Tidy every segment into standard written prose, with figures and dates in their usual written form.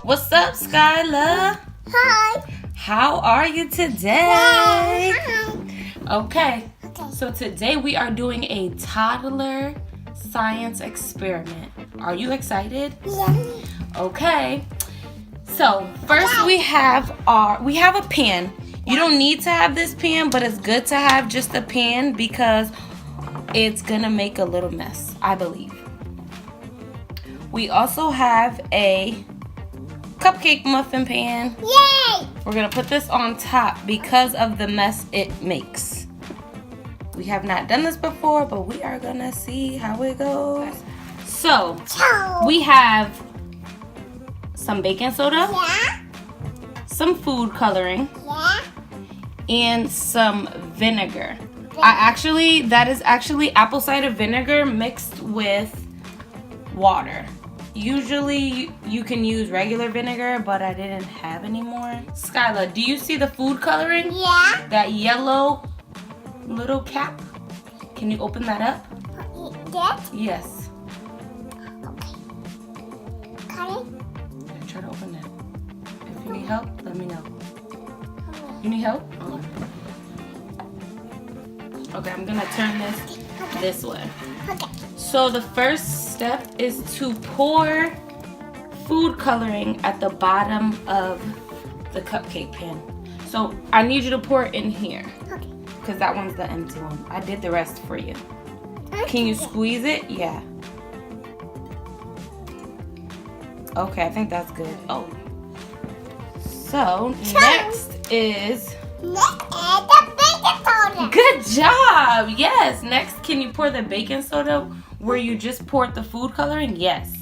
What's up, Skyla? Hi. How are you today? Okay, so today we are doing a toddler science experiment. Are you excited? Yeah. Okay. So first we have a pan. You don't need to have this pan, but it's good to have just a pan because it's gonna make a little mess, I believe. We also have a cupcake muffin pan. Yay! We're gonna put this on top because of the mess it makes. We have not done this before, but we are gonna see how it goes. So, we have some baking soda, Yeah. some food coloring, Yeah. and some vinegar. That is actually apple cider vinegar mixed with water. Usually you can use regular vinegar, but I didn't have any more. Skyla, do you see the food coloring? Yeah. That yellow little cap? Can you open that up? That? Yes. Okay. Cut it. Try to open it. If you need help, let me know. You need help? Okay, I'm gonna turn this way. Okay. So the first step is to pour food coloring at the bottom of the cupcake pan. So I need you to pour it in here Okay. because that one's the empty one. I did the rest for you. Can you squeeze it? Yeah. Okay, I think that's good. Oh. So next is... Let's add the baking soda. Good job! Yes. Next, can you pour the baking soda where you just poured the food coloring? Yes.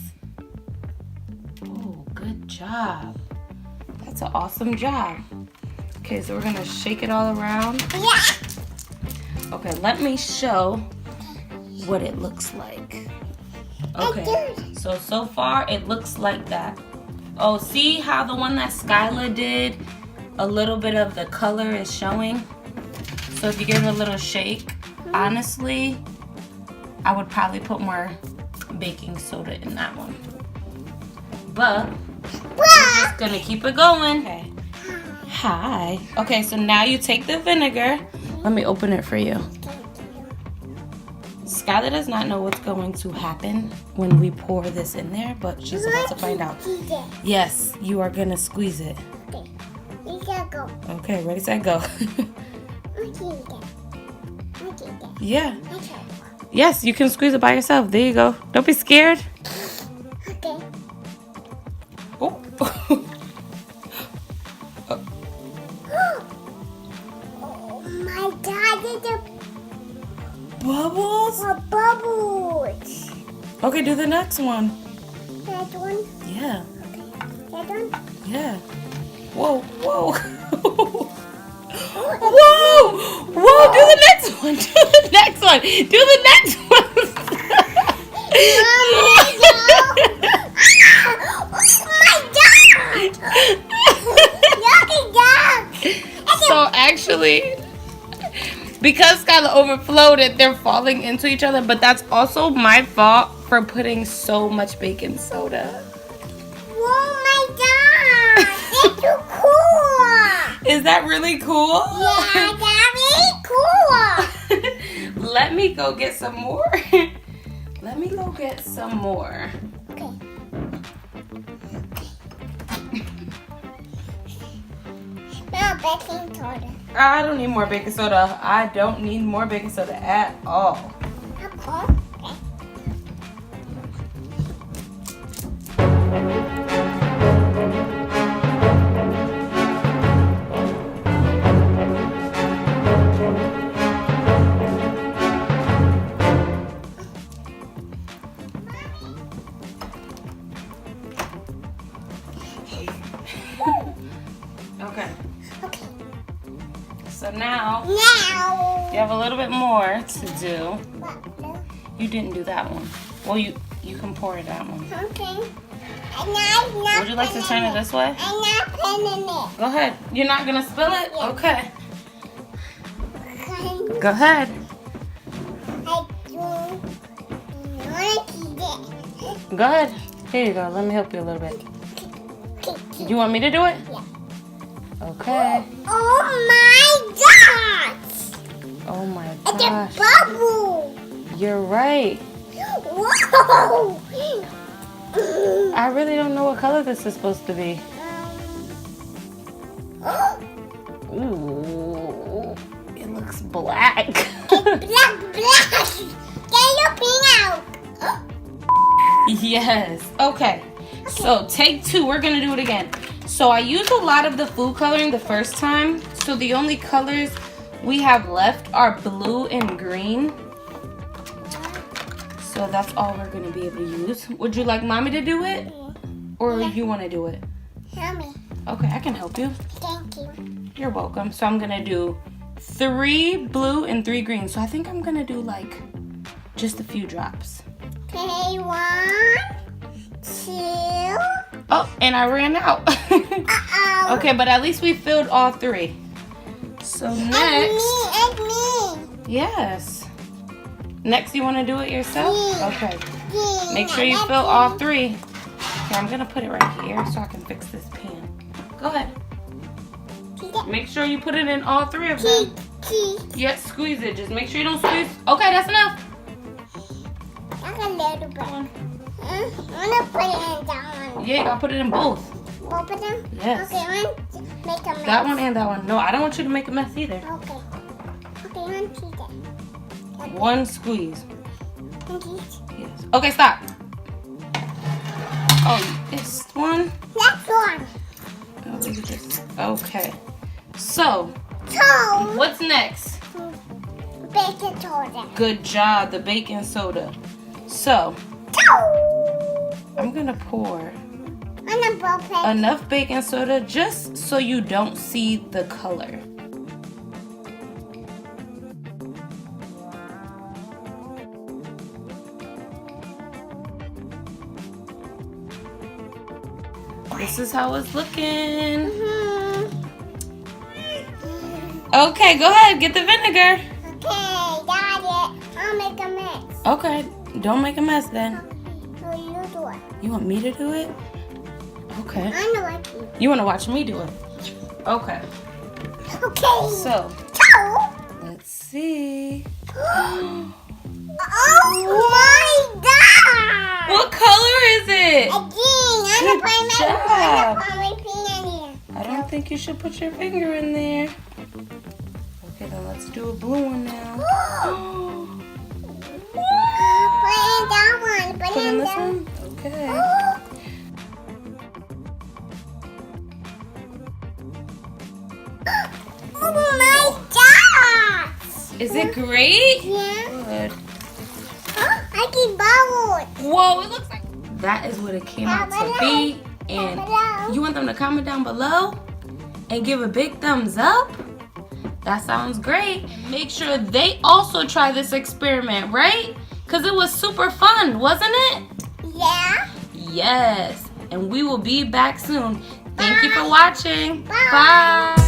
Oh, good job. That's an awesome job. Okay, so we're gonna shake it all around. Yeah. Okay, let me show what it looks like. Okay, so far it looks like that. Oh, see how the one that Skyla did, a little bit of the color is showing? So if you give it a little shake, honestly, I would probably put more baking soda in that one. But we're just gonna keep it going. Okay. Hi. Okay, so now you take the vinegar. Let me open it for you. Skyla does not know what's going to happen when we pour this in there, but she's about to find out. Yes, you are gonna squeeze it. Okay. You can go. Okay, ready, set, go. Yeah. Okay. Yes, you can squeeze it by yourself. There you go. Don't be scared. Okay. Oh. Oh my God! It's Bubbles? a bubbles. Okay, do the next one. That one. Yeah. That one. Yeah. Whoa, whoa. Whoa! Whoa, do the next one. Do the next one. Do the next one. Oh my God! So actually, because Skyla overflowed it, they're falling into each other, but that's also my fault for putting so much baking soda. Oh my God! It's too cool! Is that really cool? Yeah, that's really cool! Let me go get some more. Let me go get some more. Okay. Now baking soda. I don't need more baking soda. I don't need more baking soda at all. Okay. Okay. Okay. So now Now. you have a little bit more to do. What? You didn't do that one. Well, you can pour that one. Okay. And now Would you like to turn it this way? I'm not pinning it. Go ahead. You're not gonna spill it? Yeah. Okay. Okay. Go ahead. I do want to eat it. Go ahead. Here you go. Let me help you a little bit. Okay. You want me to do it? Yeah. Okay. Oh my gosh! Oh my It's gosh. a bubble! You're right. Whoa! I really don't know what color this is supposed to be. Ooh, it looks black. Black. Get your pin out. Yes. Okay. So take 2. We're gonna do it again. So I used a lot of the food coloring the first time. So the only colors we have left are blue and green. So that's all we're gonna be able to use. Would you like mommy to do it? Or you wanna do it? Help me. Okay, I can help you. Thank you. You're welcome. So I'm gonna do 3 blue and 3 green. So I think I'm gonna do like just a few drops. Okay, 1, 2. Oh, and I ran out. Uh-oh. Okay, but at least we filled all 3. So next, It's me. yes. Next, you want to do it yourself? Yeah. Okay. Yeah, Make sure you that's fill all me. 3. Here, I'm gonna put it right here so I can fix this pan. Go ahead. Make sure you put it in all 3 of them. Yes, squeeze it. Just make sure you don't squeeze. Okay, that's enough. Like a little bit. I'm gonna put it in that one. Yeah, you gotta put it in both. Both of them? Yes. Okay, one, make a mess. That one and that one. No, I don't want you to make a mess either. Okay. Okay, 1, 2, 3. 1 squeeze. 1, 2, 3. Yes. Okay, stop. Oh, it's 1. Next one. Oh, look at this. Okay. So, Toe. what's next? Baking soda. Good job, the baking soda. So, Toe. I'm gonna pour On a ball pen. enough baking soda just so you don't see the color. This is how it's looking. Okay, go ahead, get the vinegar. Okay, got it. I'll make a mess. Okay, don't make a mess then. So you do it. You want me to do it? Okay. I know I can. You want to watch me do it? Okay. Okay. So, Toe. let's see. Oh my god! What color is it? Again, I'm Good gonna put job. my finger in here. I don't think you should put your finger in there. Okay, then let's do a blue one now. Put in that one. Put Put in in this that one? Okay. Oh my gosh! Is it great? Yeah. Good. I keep bubbles. Whoa, it looks like that is what it came out to be. And you want them to comment down below and give a big thumbs up? That sounds great. Make sure they also try this experiment, right? Because it was super fun, wasn't it? Yeah. Yes. And we will be back soon. Thank you for watching. Bye. Bye.